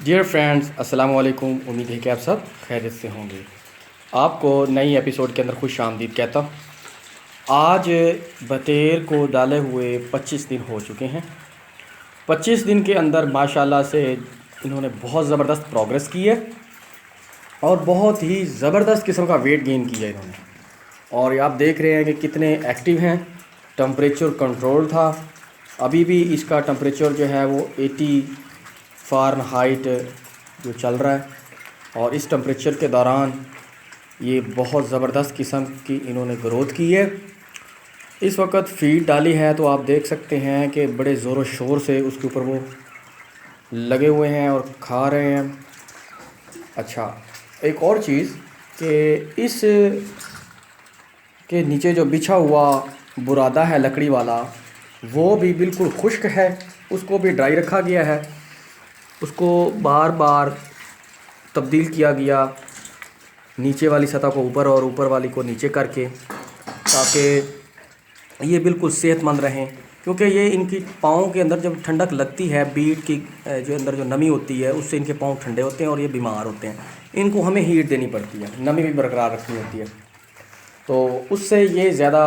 Dear friends, अस्सलाम वालेकुम। उम्मीद है कि आप सब खैरियत से होंगे। आपको नई एपिसोड के अंदर खुश आमदीद कहता हूँ। आज बतेर को डाले हुए 25 दिन हो चुके हैं। 25 दिन के अंदर माशाल्लाह से इन्होंने बहुत ज़बरदस्त प्रोग्रेस की है और बहुत ही ज़बरदस्त किस्म का वेट गेन किया है इन्होंने। और आप देख रहे हैं कि कितने एक्टिव हैं। टम्परेचर कंट्रोल था। अभी भी इसका टम्परेचर जो है वो 80 फ़ारेनहाइट जो चल रहा है और इस टम्परेचर के दौरान ये बहुत ज़बरदस्त किस्म की इन्होंने ग्रोथ की है। इस वक्त फीड डाली है तो आप देख सकते हैं कि बड़े ज़ोर शोर से उसके ऊपर वो लगे हुए हैं और खा रहे हैं। अच्छा, एक और चीज़ कि इस के नीचे जो बिछा हुआ बुरादा है लकड़ी वाला, वो भी बिल्कुल खुश्क है। उसको भी ड्राई रखा गया है। उसको बार बार तब्दील किया गया, नीचे वाली सतह को ऊपर और ऊपर वाली को नीचे करके, ताकि ये बिल्कुल सेहतमंद रहें। क्योंकि ये इनकी पाँव के अंदर जब ठंडक लगती है, बीट की जो अंदर जो नमी होती है उससे इनके पाँव ठंडे होते हैं और ये बीमार होते हैं। इनको हमें हीट देनी पड़ती है, नमी भी बरकरार रखनी होती है, तो उससे ये ज़्यादा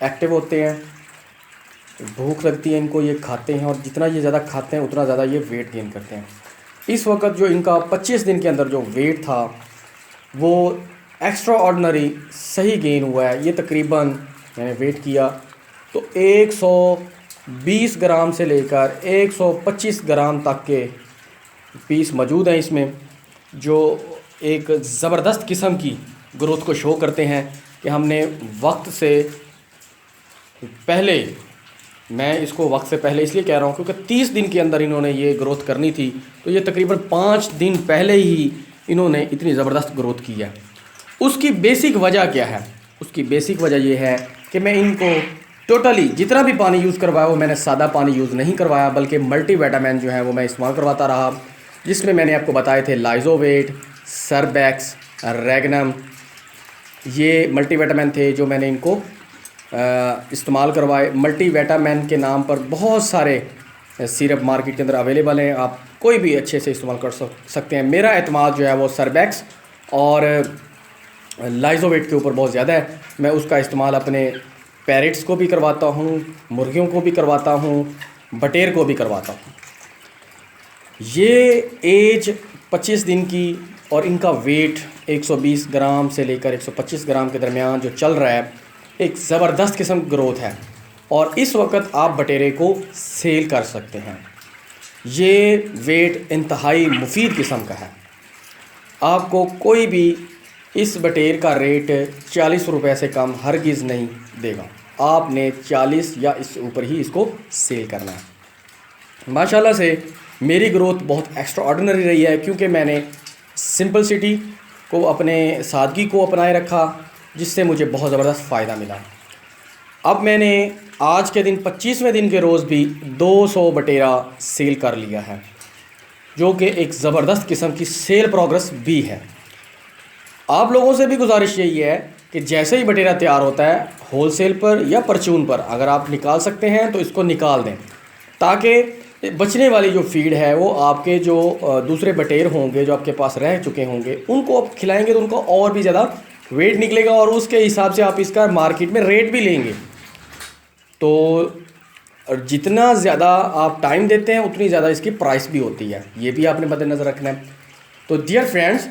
एक्टिव होते हैं। भूख लगती है इनको, ये खाते हैं और जितना ये ज़्यादा खाते हैं उतना ज़्यादा ये वेट गेन करते हैं। इस वक्त जो इनका 25 दिन के अंदर जो वेट था वो एक्स्ट्रा ऑर्डिनरी सही गेन हुआ है। ये तकरीबन मैंने वेट किया तो 120 ग्राम से लेकर 125 ग्राम तक के पीस मौजूद हैं इसमें, जो एक ज़बरदस्त किस्म की ग्रोथ को शो करते हैं कि हमने वक्त से पहले, मैं इसको वक्त से पहले इसलिए कह रहा हूँ क्योंकि 30 दिन के अंदर इन्होंने ये ग्रोथ करनी थी, तो ये तकरीबन 5 दिन पहले ही इन्होंने इतनी ज़बरदस्त ग्रोथ की है। उसकी बेसिक वजह क्या है? उसकी बेसिक वजह ये है कि मैं इनको टोटली जितना भी पानी यूज़ करवाया वो मैंने सादा पानी यूज़ नहीं करवाया, बल्कि मल्टीविटामिन जो है वो मैं इस्तेमाल करवाता रहा, जिसमें मैंने आपको बताए थे लाइजोवेट, सरबैक्स, रेगनम। ये मल्टीविटामिन थे जो मैंने इनको इस्तेमाल करवाए। मल्टीविटामिन के नाम पर बहुत सारे सिरप मार्केट के अंदर अवेलेबल हैं, आप कोई भी अच्छे से इस्तेमाल कर सकते हैं। मेरा एतमाद जो है वो सरबैक्स और लाइजोवेट के ऊपर बहुत ज़्यादा है। मैं उसका इस्तेमाल अपने पैरेट्स को भी करवाता हूँ, मुर्गियों को भी करवाता हूँ, बटेर को भी करवाता हूँ। ये एज 25 दिन की और इनका वेट 120 ग्राम से लेकर 125 ग्राम के दरमियान जो चल रहा है, एक ज़बरदस्त किस्म ग्रोथ है और इस वक्त आप बटेरे को सेल कर सकते हैं। ये वेट इंतहाई मुफीद किस्म का है। आपको कोई भी इस बटेर का रेट 40 रुपये से कम हरगिज़ नहीं देगा। आपने 40 या इस ऊपर ही इसको सेल करना है। माशाल्लाह से मेरी ग्रोथ बहुत एक्स्ट्रा ऑर्डिनरी रही है, क्योंकि मैंने सिंपलिसिटी को, अपने सादगी को अपनाए रखा, जिससे मुझे बहुत ज़बरदस्त फ़ायदा मिला। अब मैंने आज के दिन 25वें दिन के रोज़ भी 200 बटेरा सेल कर लिया है, जो कि एक ज़बरदस्त किस्म की सेल प्रोग्रेस भी है। आप लोगों से भी गुजारिश यही है कि जैसे ही बटेरा तैयार होता है, होलसेल पर या परचून पर अगर आप निकाल सकते हैं तो इसको निकाल दें, ताकि बचने वाली जो फीड है वो आपके जो दूसरे बटेर होंगे जो आपके पास रह चुके होंगे उनको आप खिलाएंगे तो उनको और भी ज़्यादा वेट निकलेगा और उसके हिसाब से आप इसका मार्केट में रेट भी लेंगे। तो जितना ज़्यादा आप टाइम देते हैं उतनी ज़्यादा इसकी प्राइस भी होती है, ये भी आपने मद्देनज़र रखना है। तो डियर फ्रेंड्स,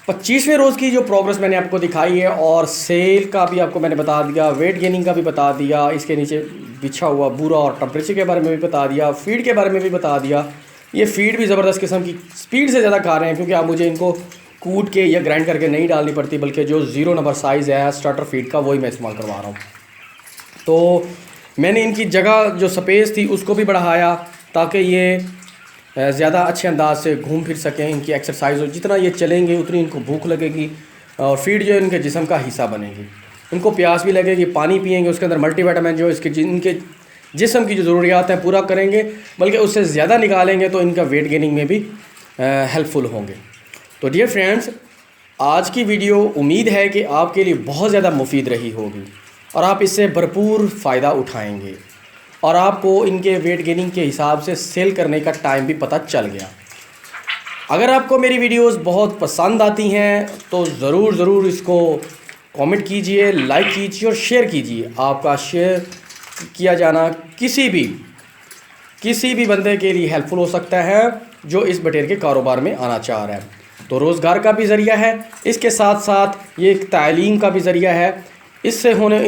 25वें रोज़ की जो प्रोग्रेस मैंने आपको दिखाई है और सेल का भी आपको मैंने बता दिया, वेट गेनिंग का भी बता दिया, इसके नीचे बिछा हुआ बुरा और टेम्परेचर के बारे में भी बता दिया, फीड के बारे में भी बता दिया। ये फीड भी ज़बरदस्त किस्म की स्पीड से ज़्यादा खा रहे हैं, क्योंकि आप मुझे इनको कूट के या ग्राइंड करके नहीं डालनी पड़ती, बल्कि जो 0 नंबर साइज़ है स्टार्टर फीड का वही मैं इस्तेमाल करवा रहा हूँ। तो मैंने इनकी जगह जो स्पेस थी उसको भी बढ़ाया, ताकि ये ज़्यादा अच्छे अंदाज से घूम फिर सकें, इनकी एक्सरसाइज हो। जितना ये चलेंगे उतनी इनको भूख लगेगी और फीड जो है इनके जिस्म का हिस्सा बनेगी। इनको प्यास भी लगेगी, पानी पिएंगे, उसके अंदर मल्टीविटामिन जो इसके इनके जिस्म की जो ज़रूरियात हैं पूरा करेंगे, बल्कि उससे ज़्यादा निकालेंगे तो इनका वेट गेनिंग में भी हेल्पफुल होंगे। तो डियर फ्रेंड्स, आज की वीडियो उम्मीद है कि आपके लिए बहुत ज़्यादा मुफीद रही होगी और आप इससे भरपूर फ़ायदा उठाएंगे और आपको इनके वेट गेनिंग के हिसाब से सेल करने का टाइम भी पता चल गया। अगर आपको मेरी वीडियोस बहुत पसंद आती हैं तो ज़रूर इसको कमेंट कीजिए, लाइक कीजिए और शेयर कीजिए। आपका शेयर किया जाना किसी भी बंदे के लिए हेल्पफुल हो सकता है जो इस बटेर के कारोबार में आना चाह रहा है। तो रोज़गार का भी ज़रिया है, इसके साथ साथ ये एक तालीम का भी ज़रिया है। इससे होने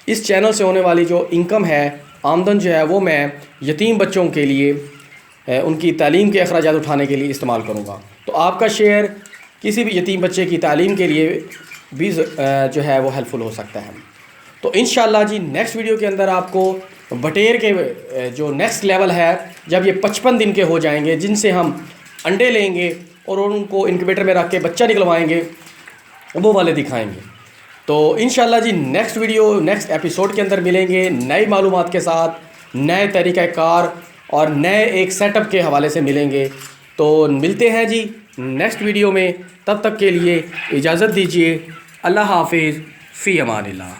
इस चैनल से होने वाली जो इनकम है, आमदन जो है, वो मैं यतीम बच्चों के लिए उनकी तालीम के अखराजात उठाने के लिए इस्तेमाल करूँगा। तो आपका शेयर किसी भी यतीम बच्चे की तालीम के लिए भी जो है वो हेल्पफुल हो सकता है। तो इंशाल्लाह जी नेक्स्ट वीडियो के अंदर आपको बटेर के जो नेक्स्ट लेवल है, जब ये 55 दिन के हो जाएंगे, जिनसे हम अंडे लेंगे और उनको इंक्यूबेटर में रख के बच्चा निकलवाएंगे, वो वाले दिखाएंगे। तो इंशाल्लाह जी नेक्स्ट वीडियो, नेक्स्ट एपिसोड के अंदर मिलेंगे नई मालूमात के साथ, नए तरीक़ाकार और नए एक सेटअप के हवाले से मिलेंगे। तो मिलते हैं जी नेक्स्ट वीडियो में, तब तक के लिए इजाज़त दीजिए। अल्लाह हाफिज़, फ़ी अमानिल्लाह।